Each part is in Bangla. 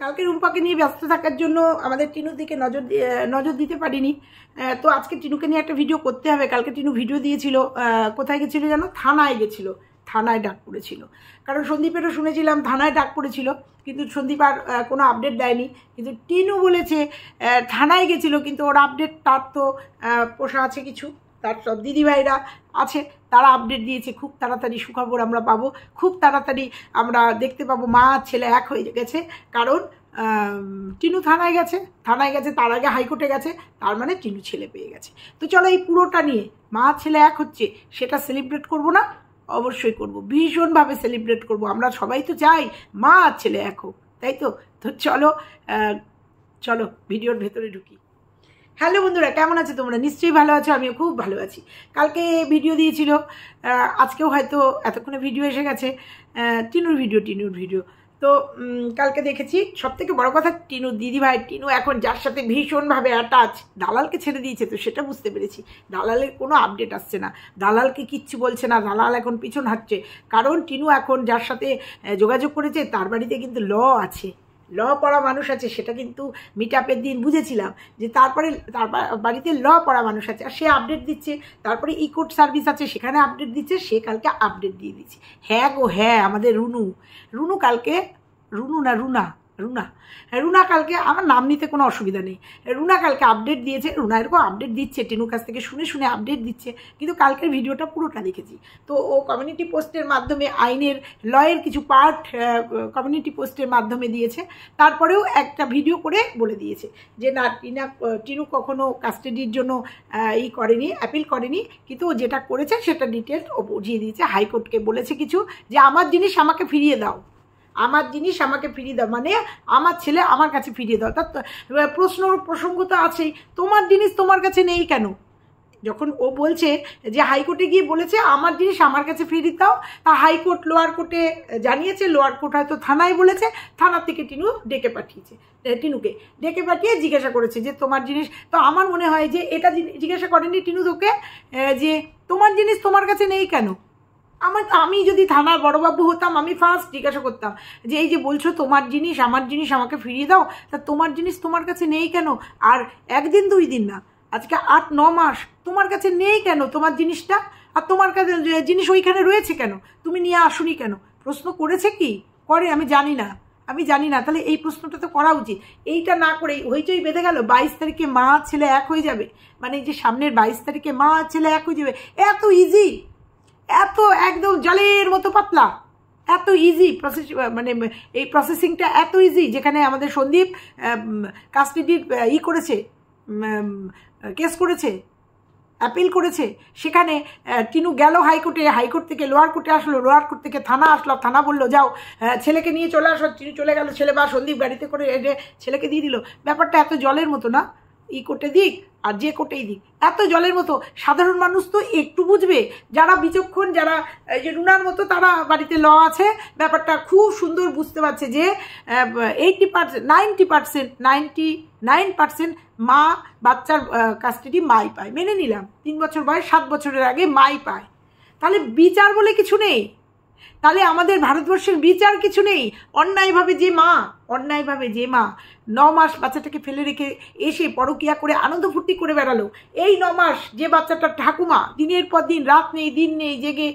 কালকে রুম্পাকে নিয়ে ব্যস্ত থাকার জন্য আমাদের টিনুর দিকে নজর দিতে পারিনি। তো আজকে টিনুকে নিয়ে একটা ভিডিও করতে হবে। কালকে টিনু ভিডিও দিয়েছিল, কোথায় গেছিলো জানো? থানায় গেছিলো, থানায় ডাক পড়েছিল। কারণ সন্দীপেরও শুনেছিলাম থানায় ডাক পড়েছিল, কিন্তু সন্দীপ আর কোনো আপডেট দেয়নি। কিন্তু টিনু বলেছে থানায় গেছিলো, কিন্তু ওর আপডেট তার তো পোষা আছে কিছু, তার সব দিদিভাইরা আছে, তারা আপডেট দিয়েছে। খুব তাড়াতাড়ি সুখবর আমরা পাবো, খুব তাড়াতাড়ি আমরা দেখতে পাবো মা ছেলে এক হয়ে গেছে। কারণ টিনু থানায় গেছে, তার আগে হাইকোর্টে গেছে, তার মানে টিনু ছেলে পেয়ে গেছে। তো চলো এই পুরোটা নিয়ে মা ছেলে এক হচ্ছে, সেটা সেলিব্রেট করব না? অবশ্যই করব, ভীষণভাবে সেলিব্রেট করব। আমরা সবাই তো চাই মা আর ছেলে এক হোক, তাই তো? তো চলো ভিডিওর ভেতরে ঢুকি। হ্যালো বন্ধুরা, কেমন আছো তোমরা? নিশ্চয়ই ভালো আছো, আমিও খুব ভালো আছি। কালকে ভিডিও দিয়েছিল, আজকেও হয়তো এতক্ষণে ভিডিও এসে গেছে, টিনুর ভিডিও। তো কালকে দেখেছি, সবথেকে বড় কথা টিনুর দিদিভাই, টিনু এখন যার সাথে ভীষণভাবে অ্যাটাচ, দালালকে ছেড়ে দিয়েছে, তো সেটা বুঝতে পেরেছি। দালালের কোনো আপডেট আসছে না, দালালকে কিচ্ছু বলছে না, দালাল এখন পিছন হাঁটছে। কারণ টিনু এখন যার সাথে যোগাযোগ করেছে তার বাড়িতে কিন্তু ল আছে, ল পড়া মানুষ আছে। সেটা কিন্তু মিট আপের দিন বুঝেছিলাম যে তার বাড়িতে ল পড়া মানুষ আছে, আর সে আপডেট দিচ্ছে। তারপরে ই কোর্ট সার্ভিস আছে, সেখানে আপডেট দিচ্ছে, সে কালকে আপডেট দিয়ে দিচ্ছে। হ্যাঁ গো হ্যাঁ, আমাদের রুনু কালকে, রুনা কালকে, আমার নাম নিতে কোনো অসুবিধা নেই, রুনা কালকে আপডেট দিয়েছে। রুনা এরকম আপডেট দিচ্ছে, টিনুর কাছ থেকে শুনে আপডেট দিচ্ছে। কিন্তু কালকের ভিডিওটা পুরোটা দেখেছি। তো ও কমিউনিটি পোস্টের মাধ্যমে আইনের লয়ের কিছু পার্ট কমিউনিটি পোস্টের মাধ্যমে দিয়েছে। তারপরেও একটা ভিডিও করে বলে দিয়েছে যে না, টিনু কখনো কাস্টাডির জন্য অ্যাপিল করেনি, কিন্তু ও যেটা করেছে সেটা ডিটেলস ও বুঝিয়ে দিয়েছে। হাইকোর্টকে বলেছে কিছু, যে আমার জিনিস আমাকে ফিরিয়ে দাও, মানে আমার ছেলে আমার কাছে ফিরিয়ে দাও। তার প্রসঙ্গ তো আছেই, তোমার জিনিস তোমার কাছে নেই কেন? যখন ও বলছে যে হাইকোর্টে গিয়ে বলেছে আমার জিনিস আমার কাছে ফিরিয়ে দাও, তা হাইকোর্ট লোয়ার কোর্টে জানিয়েছে, লোয়ার কোর্ট হয়তো থানায় বলেছে, থানার থেকে টিনুকে ডেকে পাঠিয়ে জিজ্ঞাসা করেছে যে তোমার জিনিস। তো আমার মনে হয় যে এটা জিজ্ঞাসা করেনি টিনু তোকে, যে তোমার জিনিস তোমার কাছে নেই কেন। আমি যদি থানার বড়বাবু হতাম, আমি ফার্স্ট জিজ্ঞাসা করতাম যে এই যে বলছো তোমার জিনিস আমাকে ফিরিয়ে দাও, তা তোমার জিনিস তোমার কাছে নেই কেন? আর একদিন 2 দিন না, আজকে 8-9 মাস তোমার কাছে নেই কেন তোমার জিনিসটা? আর তোমার কাছে জিনিস ওইখানে রয়েছে কেন? তুমি নিয়ে আসুনি কেন? প্রশ্ন করেছে কি করে আমি জানি না। তাহলে এই প্রশ্নটা তো করা উচিত। এইটা না করে হইচই বেঁধে গেল 22 তারিখে মা ছেলে এক হয়ে যাবে, মানে যে সামনের 22 তারিখে মা ছেলে এক হয়ে যাবে। এত ইজি, এত একদম জলের মতো পাতলা, এত ইজি প্রসেস, মানে এই প্রসেসিংটা এত ইজি। যেখানে আমাদের সন্দীপ কাস্টাডির করেছে, কেস করেছে, অ্যাপিল করেছে, সেখানে টিনু গেল হাইকোর্টে, হাইকোর্ট থেকে লোয়ার কোর্টে আসলো, লোয়ার কোর্ট থেকে থানা আসলো, থানা বললো যাও ছেলেকে নিয়ে চলে আসো। টিনু চলে গেল, ছেলে বা সন্দীপ গাড়িতে করে ছেলেকে দিয়ে দিল। ব্যাপারটা এত জলের মতো না, কোর্টে দিক আর যে কোর্টেই দিক, এত জলের মতো। সাধারণ মানুষ তো একটু বুঝবে, যারা বিচক্ষণ, যারা এই যে রুনার মতো, তারা বাড়িতে ল আছে, ব্যাপারটা খুব সুন্দর বুঝতে পারছে যে 99% মা বাচ্চার কাস্টাডি মাই পায়। মেনে নিলাম 3 বছর বয়স, 7 বছরের আগে মাই পায়। তাহলে বিচার বলে কিছু নেই, তাহলে আমাদের ভারতবর্ষের বিচার কিছু নেই। অন্যায়ভাবে যে মা 9 মাস বাচ্চাটাকে ফেলে রেখে এসে পরকিয়া করে আনন্দ ফুর্তি করে বেড়ালো, এই 9 মাস যে বাচ্চাটার ঠাকুমা দিনের পর দিন, রাত নেই দিন নেই জেগে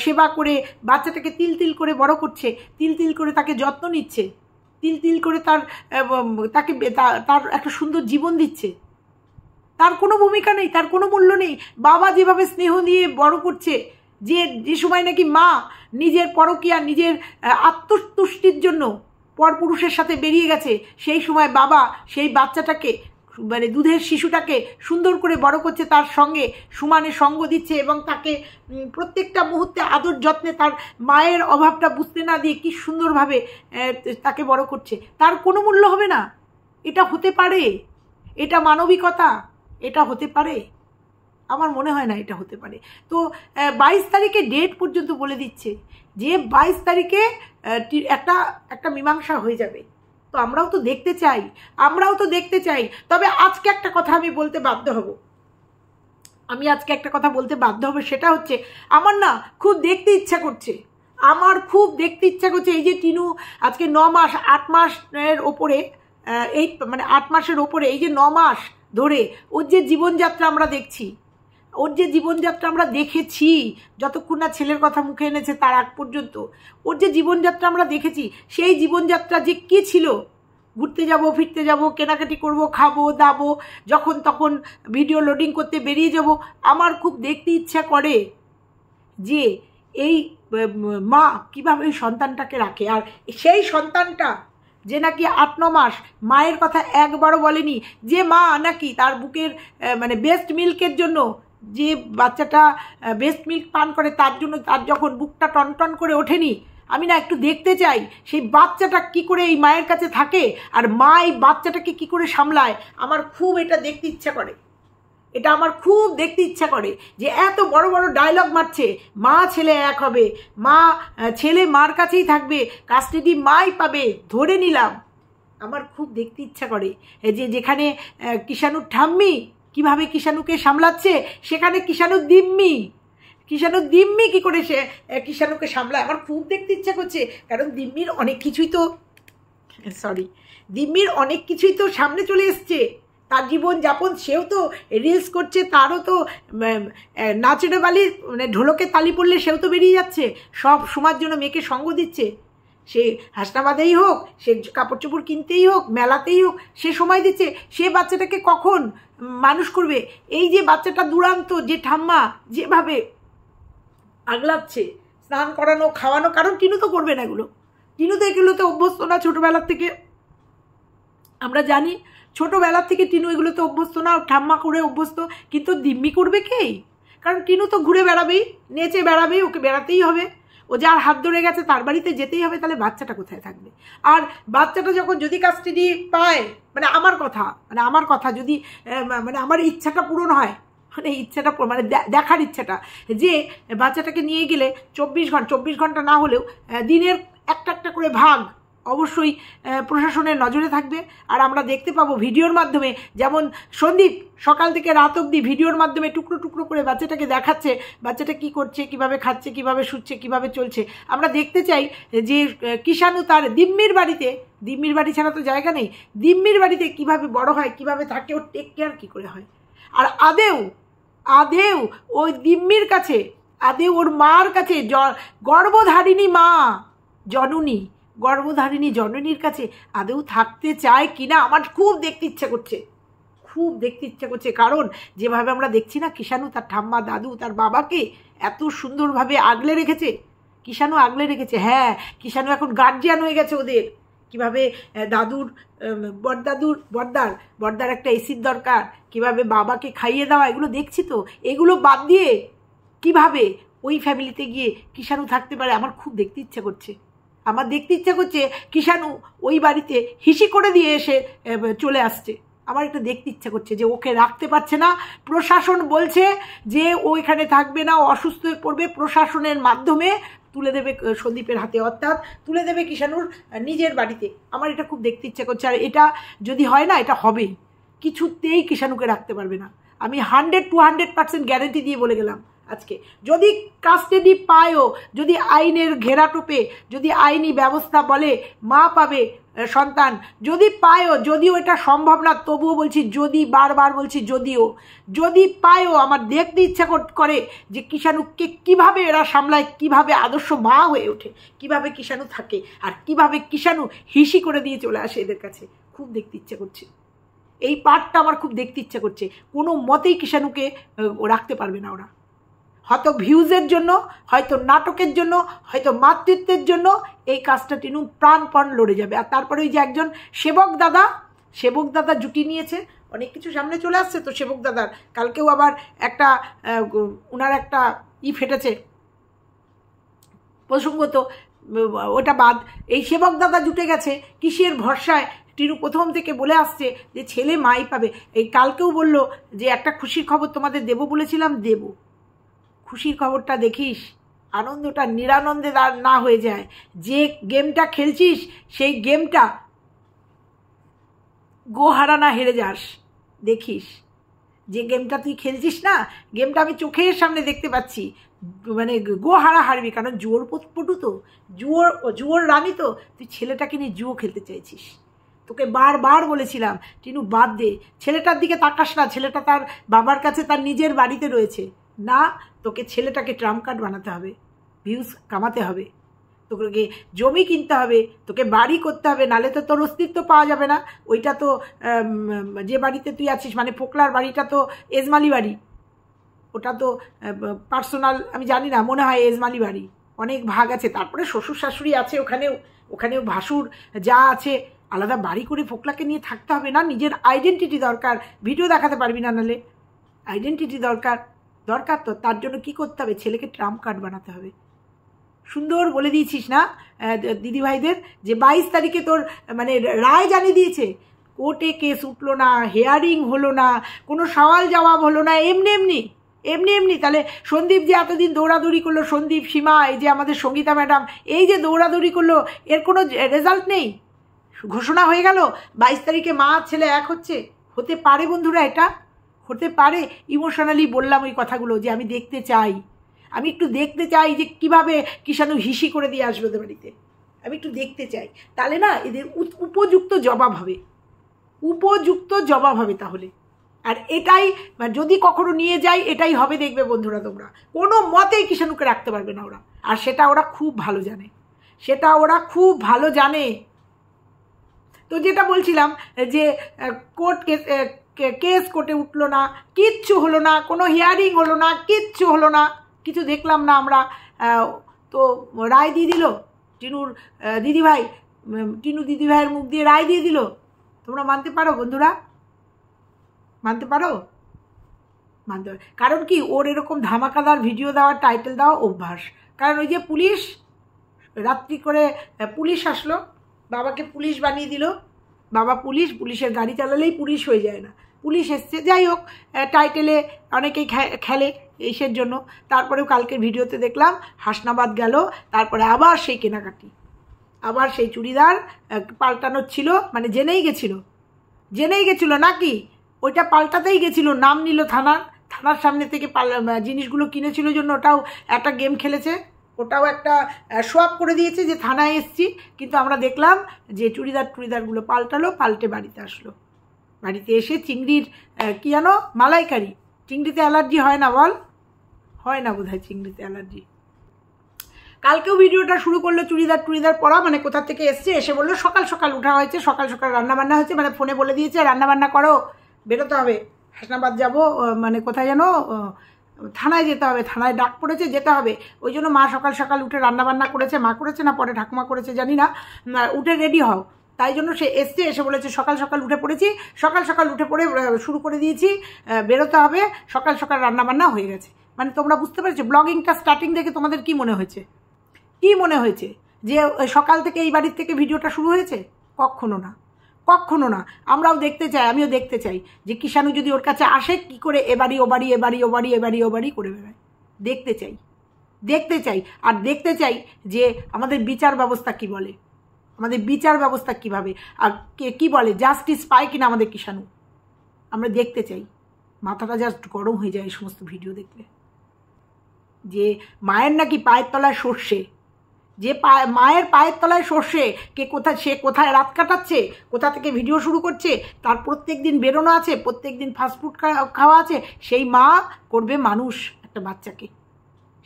সেবা করে বাচ্চাটাকে তিল করে বড় করছে, তিল করে তাকে যত্ন নিচ্ছে, তিল করে তার একটা সুন্দর জীবন দিচ্ছে, তার কোনো ভূমিকা নেই, তার কোনো মূল্য নেই। বাবা যেভাবে স্নেহ দিয়ে বড় করছে, যে সময় নাকি মা নিজের পরকিয়া, নিজের আত্মতুষ্টির জন্য পরপুরুষের সাথে বেরিয়ে গেছে, সেই সময় বাবা সেই বাচ্চাটাকে, মানে দুধের শিশুটাকে সুন্দর করে বড় করছে, তার সঙ্গে সমানে সঙ্গ দিচ্ছে, এবং তাকে প্রত্যেকটা মুহূর্তে আদর যত্নে, তার মায়ের অভাবটা বুঝতে না দিয়ে কি সুন্দরভাবে তাকে বড় করছে। তার কোনো মূল্য হবে না? এটা হতে পারে? এটা মানবিকতা? এটা হতে পারে? আমার মনে হয় না এটা হতে পারে। তো 22 তারিখে ডেট পর্যন্ত বলে দিচ্ছে যে 22 তারিখে একটা মীমাংসা হয়ে যাবে। তো আমরাও তো দেখতে চাই। তবে আজকে একটা কথা আমি বলতে বাধ্য হব, সেটা হচ্ছে আমার না খুব দেখতে ইচ্ছা করছে আমার খুব দেখতে ইচ্ছা করছে এই যে টিনু আজকে 9 মাস 8 মাসের ওপরে, এই মানে 8 মাসের ওপরে, এই যে 9 মাস ধরে ওর যে জীবনযাত্রা আমরা দেখছি, ওর যে জীবনযাত্রা আমরা দেখেছি, যতক্ষণ না ছেলের কথা মুখে এনেছে তার আগ পর্যন্ত ওর যে জীবনযাত্রা আমরা দেখেছি, সেই জীবনযাত্রা যে কী ছিল, ঘুরতে যাব, ফিরতে যাব, কেনাকাটি করব, খাবো দাবো, যখন তখন ভিডিও লোডিং করতে বেরিয়ে যাব। আমার খুব দেখতে ইচ্ছা করে যে এই মা কিভাবে ওই সন্তানটাকে রাখে, আর সেই সন্তানটা যে নাকি 8-9 মাস মায়ের কথা একবারও বলেনি, যে মা নাকি তার বুকের মানে বেস্ট মিল্কের জন্য, যে বাচ্চাটা বেস্ট মিল্ক পান করে তার জন্য তার যখন বুকটা টনটন করে ওঠেনি। আমি না একটু দেখতে চাই সেই বাচ্চাটা কি করে এই মায়ের কাছে থাকে, আর মা এই বাচ্চাটাকে কি করে সামলায়। আমার খুব এটা দেখতে ইচ্ছা করে, এটা আমার খুব দেখতে ইচ্ছা করে যে এত বড় বড় ডায়লগ মারছে, মা ছেলে এক হবে, মা ছেলে মার কাছেই থাকবে, কাস্টাডি মাই পাবে, ধরে নিলাম। আমার খুব দেখতে ইচ্ছা করে যে যেখানে কিষাণুর ঠাম্মি কিভাবে কিষাণুকে সামলাচ্ছে, সেখানে কিষাণুর দিম্মি কি করে সে কিষাণুকে সামলায়। আমার খুব দেখতে ইচ্ছা করছে, কারণ দিম্মির অনেক কিছুই তো সামনে চলে এসছে, তার জীবনযাপন, সেও তো রিলস করছে, তারও তো নাচের বালি মানে ঢোলকে তালি পড়লে সেও তো বেরিয়ে যাচ্ছে, সব সময়ের জন্য মেয়েকে সঙ্গ দিচ্ছে। সে হাসনাবাদেই হোক, সে কাপড় চোপড় কিনতেই হোক, মেলাতেই হোক, সে সময় দিচ্ছে। সে বাচ্চাটাকে কখন মানুষ করবে? এই যে বাচ্চাটা দুরান্ত, যে ঠাম্মা যেভাবে আগলাচ্ছে, স্নান করানো, খাওয়ানো, কারণ টিনু তো করবে না এগুলো, টিনু তো এগুলোতে অভ্যস্ত না ছোটোবেলার থেকে, আমরা জানি ছোটোবেলার থেকে টিনু এগুলোতে অভ্যস্ত না, ঠাম্মা করে অভ্যস্ত। কিন্তু দিম্মি করবে কে? কারণ টিনু তো ঘুরে বেড়াবেই, নেচে বেড়াবেই, ওকে বেড়াতেই হবে, ও যার হাত ধরে গেছে তার বাড়িতে যেতেই হবে। তাহলে বাচ্চাটা কোথায় থাকবে? আর বাচ্চাটা যখন যদি কাস্টাডি পায়, মানে আমার কথা যদি মানে আমার ইচ্ছাটা পূরণ হয়, মানে ইচ্ছাটা মানে দেখার ইচ্ছাটা, যে বাচ্চাটাকে নিয়ে গেলে 24 ঘন্টা না হলেও দিনের একটা করে ভাগ অবশ্যই প্রশাসনের নজরে থাকবে। আর আমরা দেখতে পাবো ভিডিওর মাধ্যমে, যেমন সন্দীপ সকাল থেকে রাত অবধি ভিডিওর মাধ্যমে টুকরো টুকরো করে বাচ্চাটাকে দেখাচ্ছে, বাচ্চাটা কি করছে, কিভাবে খাচ্ছে, কিভাবে শুচ্ছে, কিভাবে চলছে। আমরা দেখতে চাই যে কিষাণু তার দিম্মির বাড়ি ছাড়া তো জায়গা নেই, দিম্মির বাড়িতে কিভাবে বড় হয়, কিভাবে থাকে, ওর টেক কেয়ার কী করে হয়। আর আদেও ওই দিম্মির কাছে, আদেও ওর মার কাছে, গর্ভধারিণী মা, গর্ভধারিণী জননীর কাছে আদেও থাকতে চায় কিনা আমার খুব দেখতে ইচ্ছা করছে। কারণ যেভাবে আমরা দেখছি না, কিষাণু তার ঠাম্মা, দাদু, তার বাবাকে এত সুন্দরভাবে আগলে রেখেছে, হ্যাঁ, কিষাণু এখন গার্জিয়ান হয়ে গেছে ওদের। কিভাবে বড়দার একটা এসির দরকার, কিভাবে বাবাকে খাইয়ে দেওয়া, এগুলো দেখছি তো। এগুলো বাদ দিয়ে কিভাবে ওই ফ্যামিলিতে গিয়ে কিষাণু থাকতে পারে, আমার খুব দেখতে ইচ্ছা করছে। কিষাণু ওই বাড়িতে হিসি করে দিয়ে এসে চলে আসছে। আমার একটা দেখতে ইচ্ছা করছে যে ওকে রাখতে পারছে না, প্রশাসন বলছে যে ও এখানে থাকবে না, ও অসুস্থ হয়ে পড়বে, প্রশাসনের মাধ্যমে তুলে দেবে সন্দীপের হাতে, অর্থাৎ তুলে দেবে কিষাণুর নিজের বাড়িতে। আমার এটা খুব দেখতে ইচ্ছা করছে। আর এটা যদি হয় না, এটা হবে, কিছুতেই কিষাণুকে রাখতে পারবে না। আমি 100-200% গ্যারেন্টি দিয়ে বলে গেলাম আজকে। যদি কাস্টাডি পায়ও, যদি আইনের ঘেরাটোপে, যদি আইনি ব্যবস্থা বলে মা পাবে সন্তান, যদি পায়ও, যদিও এটা সম্ভব না, তবুও বলছি যদি, বারবার বলছি যদি পায়ও, আমার দেখতে ইচ্ছা করে যে কিষাণুকে কিভাবে এরা সামলায়, কিভাবে আদর্শ মা হয়ে ওঠে, কিভাবে কিষাণু থাকে, আর কিভাবে কিষাণু হিসি করে দিয়ে চলে আসে এদের কাছে। খুব দেখতে ইচ্ছা করছে, এই পার্টটা আমার খুব দেখতে ইচ্ছা করছে। কোনো মতেই কিষাণুকে রাখতে পারবে না ওরা, হয়তো ভিউজের জন্য, হয়তো নাটকের জন্য, হয়তো মাতৃত্বের জন্য এই কাজটা টিনু প্রাণপণ লড়ে যাবে। আর তারপরে ওই যে একজন সেবক দাদা জুটি নিয়েছে, অনেক কিছু সামনে চলে আসছে তো সেবক দাদার। কালকেও আবার একটা ওনার একটা ফেটেছে প্রসঙ্গত, ওটা বাদ। এই সেবক দাদা জুটে গেছে কিসের ভরসায়? টিনু প্রথম থেকে বলে আসছে যে ছেলে মাই পাবে। এই কালকেও বলল যে একটা খুশির খবর তোমাদের দেবো বলেছিলাম, দেবো। খুশির খবরটা দেখিস, আনন্দটা নিরানন্দে না হয়ে যায়। যে গেমটা খেলছিস সেই গেমটা গোহারা না হেরে যাস, দেখিস। যে গেমটা তুই খেলছিস না, গেমটা আমি চোখের সামনে দেখতে পাচ্ছি, মানে গো হারাহারবি, কারণ জুয়োর পটু তো, জুয়োর রানী তো, তুই ছেলেটাকে নিয়ে জুয়ো খেলতে চাইছিস। তোকে বারবার বলেছিলাম টিনু বাদ দে, ছেলেটার দিকে তাকাস না, ছেলেটা তার বাবার কাছে তার নিজের বাড়িতে রয়েছে। না, তোকে ছেলেটাকে ট্রাম্প কার্ড বানাতে হবে, ভিউজ কামাতে হবে, তোকে জমি কিনতে হবে, তোকে বাড়ি করতে হবে, নালে তো তোর অস্তিত্ব পাওয়া যাবে না। ওইটা তো যে বাড়িতে তুই আছিস, মানে ফোকলার বাড়িটা তো এজমালি বাড়ি, ওটা তো পার্সোনাল, আমি জানি না, মনে হয় এজমালি বাড়ি, অনেক ভাগ আছে। তারপরে শ্বশুর শাশুড়ি আছে, ওখানেও ভাসুর যা আছে, আলাদা বাড়ি করে ফোকলাকে নিয়ে থাকতে হবে না। নিজের আইডেন্টিটি দরকার, ভিডিও দেখাতে পারবি না, নালে আইডেন্টিটি দরকার তো। তার জন্য কি করতে হবে? ছেলেকে ট্রাম্প কার্ড বানাতে হবে। সুন্দর বলে দিয়েছিস না দিদিভাইদের, যে 22 তারিখে তোর মানে রায় জানিয়ে দিয়েছে, কোর্টে কেস উঠলো না, হেয়ারিং হলো না, কোনো সওয়াল জবাব হলো না, এমনি। তাহলে সন্দীপ যে এতদিন দৌড়াদৌড়ি করলো, সন্দীপ, সীমা, এই যে আমাদের সঙ্গীতা ম্যাডাম, এই যে দৌড়াদৌড়ি করলো, এর কোনো রেজাল্ট নেই, ঘোষণা হয়ে গেল 22 তারিখে মা ছেলে এক হতে পারে বন্ধুরা, এটা হতে পারে। ইমোশনালি বললাম ওই কথাগুলো, যে আমি দেখতে চাই, আমি একটু দেখতে চাই যে কিভাবে কিষাণু হিসি করে দিয়ে আসবে ওদের বাড়িতে, আমি একটু দেখতে চাই। তাহলে না এদের উপযুক্ত জবাব হবে তাহলে। আর এটাই যদি কখনো নিয়ে যাই, এটাই হবে, দেখবে বন্ধুরা তোমরা, কোনো মতেই কিষাণুকে রাখতে পারবে না ওরা। আর সেটা ওরা খুব ভালো জানে, তো যেটা বলছিলাম যে কেস কোর্টে উঠলো না, কিচ্ছু হলো না, কোনো হিয়ারিং হলো না, কিচ্ছু হলো না, কিছু দেখলাম না আমরা। তো রায় দিয়ে দিল টিনু দিদিভাইয়ের মুখ দিয়ে রায় দিয়ে দিল। তোমরা মানতে পারো বন্ধুরা? মানতে পারো? কারণ কি, ওর এরকম ধামাকাদার ভিডিও দেওয়ার, টাইটেল দেওয়া অভ্যাস। কারণ ওই যে পুলিশ রাত্রি করে পুলিশ আসলো, বাবাকে পুলিশ বানিয়ে দিল, বাবা পুলিশের গাড়ি চালালেই পুলিশ হয়ে যায় না, পুলিশ এসছে, যাই হোক, টাইটেলে অনেকেই খেলে এইসের জন্য। তারপরেও কালকের ভিডিওতে দেখলাম হাসনাবাদ গেল, তারপরে আবার সেই কেনাকাটি, আবার সেই চুড়িদার পাল্টানোর ছিল, মানে জেনেই গেছিল নাকি, ওইটা পাল্টাতেই গেছিল, নাম নিল থানার সামনে থেকে জিনিসগুলো কিনেছিল জন্য, ওটাও একটা গেম খেলেছে, ওটাও একটা সোয়াপ করে দিয়েছে যে থানায় এসছি। কিন্তু আমরা দেখলাম যে চুড়িদারগুলো পাল্টে বাড়িতে আসলো, বাড়িতে এসে চিংড়ির কি জানো মালাইকারি, চিংড়িতে অ্যালার্জি হয় না বল? হয় না বোধহয় চিংড়িতে অ্যালার্জি। কালকেও ভিডিওটা শুরু করলো চুড়িদার পরা, মানে কোথা থেকে এসে বললো সকাল উঠা হয়েছে, সকাল রান্নাবান্না হয়েছে, মানে ফোনে বলে দিয়েছে রান্নাবান্না করো, বেরোতে হবে, হাসনাবাদ যাবো, মানে কোথায় যেন থানায় যেতে হবে, থানায় ডাক পড়েছে, যেতে হবে। ওই জন্য মা সকাল উঠে রান্নাবান্না করেছে, মা করেছে না পরে ঠাকুমা করেছে জানি না, উঠে রেডি হও, তাই জন্য সে এসে বলেছে সকাল উঠে পড়েছি, সকাল উঠে পড়ে শুরু করে দিয়েছি, বেরোতে হবে, সকাল রান্নাবান্না হয়ে গেছে। মানে তোমরা বুঝতে পেরেছো ব্লগিংটা স্টার্টিং থেকে তোমাদের কি মনে হয়েছে যে সকাল থেকে এই বাড়ির থেকে ভিডিওটা শুরু হয়েছে? কখনো না। আমরাও দেখতে চাই, আমিও দেখতে চাই যে কিষাণু যদি ওর কাছে আসে কি করে এবাড়ি ও বাড়ি করে বেড়ায়, দেখতে চাই। আর দেখতে চাই যে আমাদের বিচার ব্যবস্থা কি বলে, আমাদের বিচার ব্যবস্থা কিভাবে, আর কি বলে, জাস্টিস পায় কিনা আমাদের কিষাণু, আমরা দেখতে চাই। মাথাটা জাস্ট গরম হয়ে যায় এই সমস্ত ভিডিও দেখলে, যে মায়ের নাকি পায়ের তলায় সর্ষে, যে মায়ের পায়ের তলায় সর্ষে, সে কোথায় রাত কাটাচ্ছে, কোথা থেকে ভিডিও শুরু করছে, তার প্রত্যেক দিন বেরোনো আছে, প্রত্যেক দিন ফাস্টফুড খাওয়া আছে, সেই মা করবে মানুষ একটা বাচ্চাকে,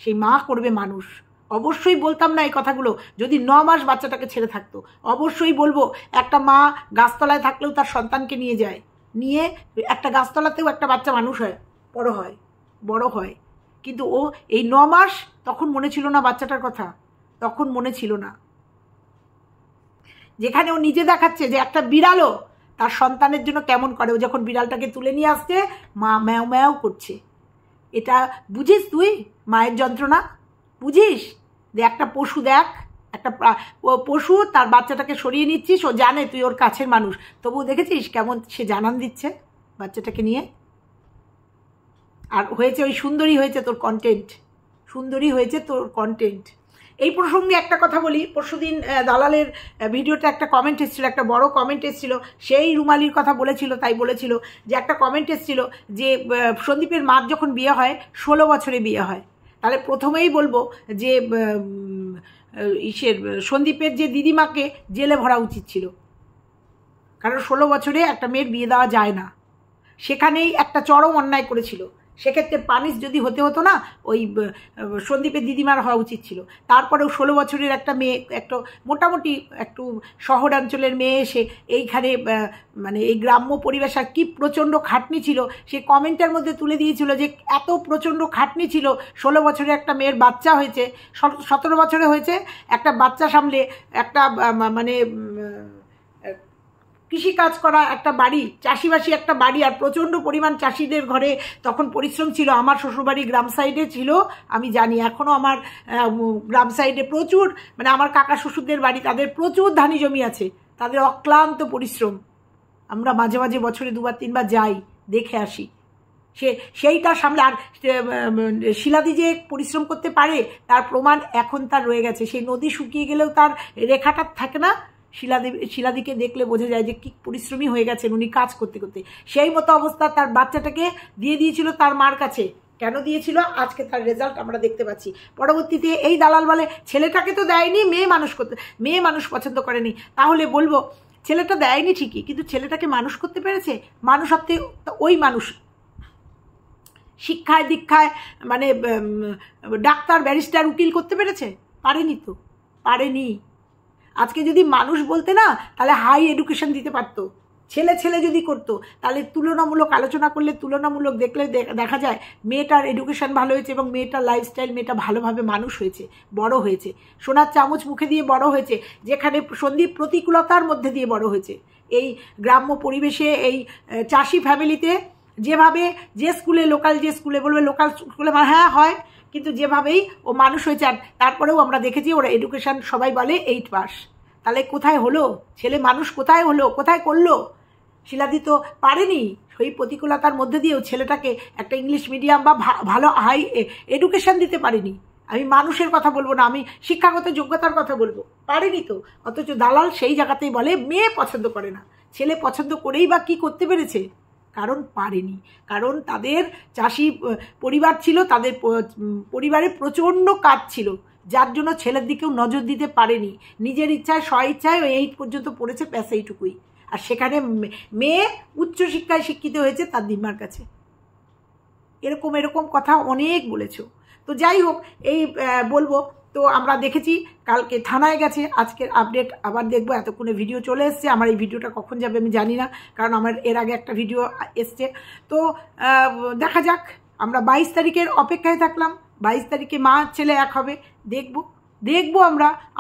সেই মা করবে মানুষ। অবশ্যই বলতাম না এই কথাগুলো যদি 9 মাস বাচ্চাটাকে ছেড়ে থাকতো, অবশ্যই বলবো। একটা মা গাছতলায় থাকলেও তার সন্তানকে নিয়ে একটা গাছতলাতেও একটা বাচ্চা মানুষ হয়, বড় হয়। কিন্তু ও এই 9 মাস তখন মনে ছিল না বাচ্চাটার কথা, তখন মনে ছিল না। যেখানে ও নিজে দেখাচ্ছে যে একটা বিড়ালও তার সন্তানের জন্য কেমন করে, ও যখন বিড়ালটাকে তুলে নিয়ে আসছে মা ম্যাও ম্যাও করছে। এটা বুঝিস তুই মায়ের যন্ত্রণা? বুঝিস যে একটা পশু, দেখ একটা পশু তার বাচ্চাটাকে সরিয়ে নিচ্ছিস, ও জানে তুই ওর কাছের মানুষ, তবুও দেখেছিস কেমন সে জানান দিচ্ছে বাচ্চাটাকে নিয়ে। আর হয়েছে ওই সুন্দরী হয়েছে তোর কন্টেন্ট। এই প্রসঙ্গে একটা কথা বলি, পরশুদিন দালালের ভিডিওতে একটা কমেন্ট এসেছিল, একটা বড় কমেন্ট এসেছিল, সেই রুমালির কথা বলেছিল, তাই বলেছিল যে একটা কমেন্ট এসেছিল যে সন্দীপের মার যখন বিয়ে হয় 16 বছরে বিয়ে হয়, তাহলে প্রথমেই বলবো যে সন্দীপের যে দিদিমাকে জেলে ভরা উচিত ছিল, কারণ 16 বছরে একটা মেয়ের বিয়ে দেওয়া যায় না, সেখানেই একটা চরম অন্যায় করেছিল। সেক্ষেত্রে পানিশ যদি হতে হতো না, ওই সন্দীপের দিদিমার হওয়া উচিত ছিল। তারপরেও 16 বছরের একটা মেয়ে, একটা মোটামুটি একটু শহরাঞ্চলের মেয়ে এসে এইখানে মানে এই গ্রাম্য পরিবেশ, আর কী প্রচণ্ড খাটনি ছিল সে কমেন্টের মধ্যে তুলে দিয়েছিল যে এত প্রচণ্ড খাটনি ছিল, 16 বছরে একটা মেয়ের বাচ্চা হয়েছে, 17 বছরে হয়েছে, একটা বাচ্চা সামলে একটা মানে কৃষিকাজ করা একটা বাড়ি, চাষিবাসী একটা বাড়ি, আর প্রচণ্ড পরিমাণ চাষিদের ঘরে তখন পরিশ্রম ছিল। আমার শ্বশুরবাড়ি গ্রাম সাইডে ছিল, আমি জানি, এখনও আমার গ্রাম সাইডে প্রচুর, মানে আমার কাকা শ্বশুরদের বাড়ি, তাদের প্রচুর ধানি জমি আছে, তাদের অক্লান্ত পরিশ্রম। আমরা মাঝে মাঝে বছরে 2বার 3বার যাই, দেখে আসি। সেইটার সামনে আর শিলাদি যে পরিশ্রম করতে পারে তার প্রমাণ এখন তার রয়ে গেছে। সেই নদী শুকিয়ে গেলেও তার রেখাটা থাকে না। শিলাদিকে দেখলে বোঝা যায় যে কি পরিশ্রমী হয়ে গেছেন উনি কাজ করতে করতে। সেই মতো অবস্থা তার বাচ্চাটাকে দিয়ে দিয়েছিল তার মার কাছে। কেন দিয়েছিল? আজকে তার রেজাল্ট আমরা দেখতে পাচ্ছি। পরবর্তীতে এই দালাল বলে ছেলেটাকে তো দেয়নি, মেয়ে মানুষ পছন্দ করেনি। তাহলে বলবো ছেলেটা দেয়নি ঠিকই, কিন্তু ছেলেটাকে মানুষ করতে পেরেছে। মানুষ হতে ওই মানুষ শিক্ষায় দীক্ষায় মানে ডাক্তার, ব্যারিস্টার, উকিল করতে পেরেছে? পারেনি তো, পারেনি। আজকে যদি মানুষ বলতে না, তাহলে হাই এডুকেশন দিতে পারতো। ছেলে যদি করতো, তাহলে তুলনামূলক আলোচনা করলে, তুলনামূলক দেখলে দেখা যায় মেয়েটার এডুকেশন ভালো হয়েছে এবং মেয়েটার লাইফস্টাইল, মেয়েটা ভালোভাবে মানুষ হয়েছে, বড় হয়েছে, সোনার চামচ মুখে দিয়ে বড় হয়েছে, যেখানে সন্দীপ প্রতিকূলতার মধ্যে দিয়ে বড় হয়েছে। এই গ্রাম্য পরিবেশে, এই চাষি ফ্যামিলিতে, যেভাবে যে স্কুলে, লোকাল যে স্কুলে, বলবে লোকাল স্কুলে হ্যাঁ হয়, কিন্তু যেভাবেই ও মানুষ হয়েছে। আর তারপরেও আমরা দেখেছি ওরা এডুকেশন সবাই বলে 8 পাস। তাহলে কোথায় হলো ছেলে মানুষ? কোথায় হলো? কোথায় করলো? শিলাদি তো পারেনি। সেই প্রতিকূলতার মধ্যে দিয়েও ছেলেটাকে একটা ইংলিশ মিডিয়াম বা ভালো হাই এডুকেশন দিতে পারেনি। আমি মানুষের কথা বলবো না, আমি শিক্ষাগত যোগ্যতার কথা বলবো। পারেনি তো। অথচ দালাল সেই জায়গাতেই বলে মেয়ে পছন্দ করে না। ছেলে পছন্দ করেই বা কি করতে পেরেছে? কারণ পারেনি। কারণ তাদের চাষি পরিবার ছিল, তাদের পরিবারে প্রচণ্ড কাজ ছিল, যার জন্য ছেলের দিকেও নজর দিতে পারেনি। নিজের ইচ্ছায়, স্বইচ্ছায় ওই 8 পর্যন্ত পড়েছে, ব্যাস এইটুকুই। আর সেখানে মেয়ে উচ্চশিক্ষায় শিক্ষিত হয়েছে তার দিদিমার কাছে। এরকম কথা অনেক বলেছ। তো যাই হোক, এই বলবো তো আমরা দেখেছি কালকে থানায় গেছে, আজকের আপডেট আবার দেখবো। এতক্ষণে ভিডিও চলে এসছে, আমার এই ভিডিওটা কখন যাবে আমি জানি না, কারণ আমার এর আগে একটা ভিডিও এসছে। তো দেখা যাক, আমরা 22 তারিখের অপেক্ষায় থাকলাম। 22 তারিখে মা ছেলে এক হবে, দেখবো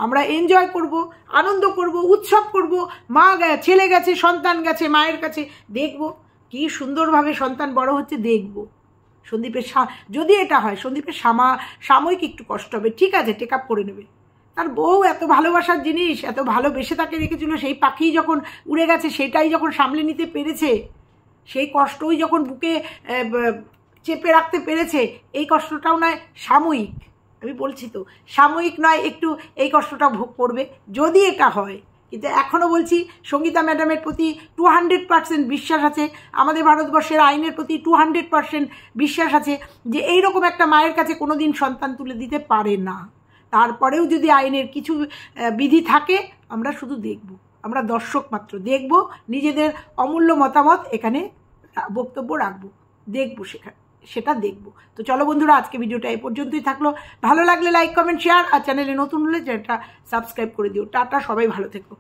আমরা এনজয় করব, আনন্দ করব, উৎসব করব। মা ছেলে গেছে, সন্তান গেছে মায়ের কাছে, দেখব কি সুন্দরভাবে সন্তান বড় হচ্ছে, দেখব। সন্দীপের যদি এটা হয়, সন্দীপের সাময়িক একটু কষ্ট হবে, ঠিক আছে, টেক আপ করে নেবে। তার বউ এত ভালোবাসার জিনিস, এত ভালোবেসে তাকে রেখেছিল, সেই পাখি যখন উড়ে গেছে সেটাই যখন সামলে নিতে পেরেছে, সেই কষ্টই যখন বুকে চেপে রাখতে পেরেছে, এই কষ্টটাও নয় সাময়িক, আমি বলছি তো সাময়িক নয়, একটু এই কষ্টটা ভোগ করবে যদি এটা হয়। কিন্তু এখনও বলছি, সঙ্গীতা ম্যাডামের প্রতি 200% বিশ্বাস আছে, আমাদের ভারতবর্ষের আইনের প্রতি 200% বিশ্বাস আছে যে এইরকম একটা মায়ের কাছে কোনো দিন সন্তান তুলে দিতে পারে না। তারপরেও যদি আইনের কিছু বিধি থাকে, আমরা শুধু দেখব, আমরা দর্শক মাত্র, দেখব, নিজেদের অমূল্য মতামত এখানে বক্তব্য রাখবো, দেখব সেটা দেখব। তো চলো বন্ধুরা, আজকে ভিডিওটা এই পর্যন্তই থাকলো। ভালো লাগলে লাইক, কমেন্ট, শেয়ার, আর চ্যানেলে নতুন হলে চ্যানেলটা সাবস্ক্রাইব করে দিও। টাটা, সবাই ভালো থেকো।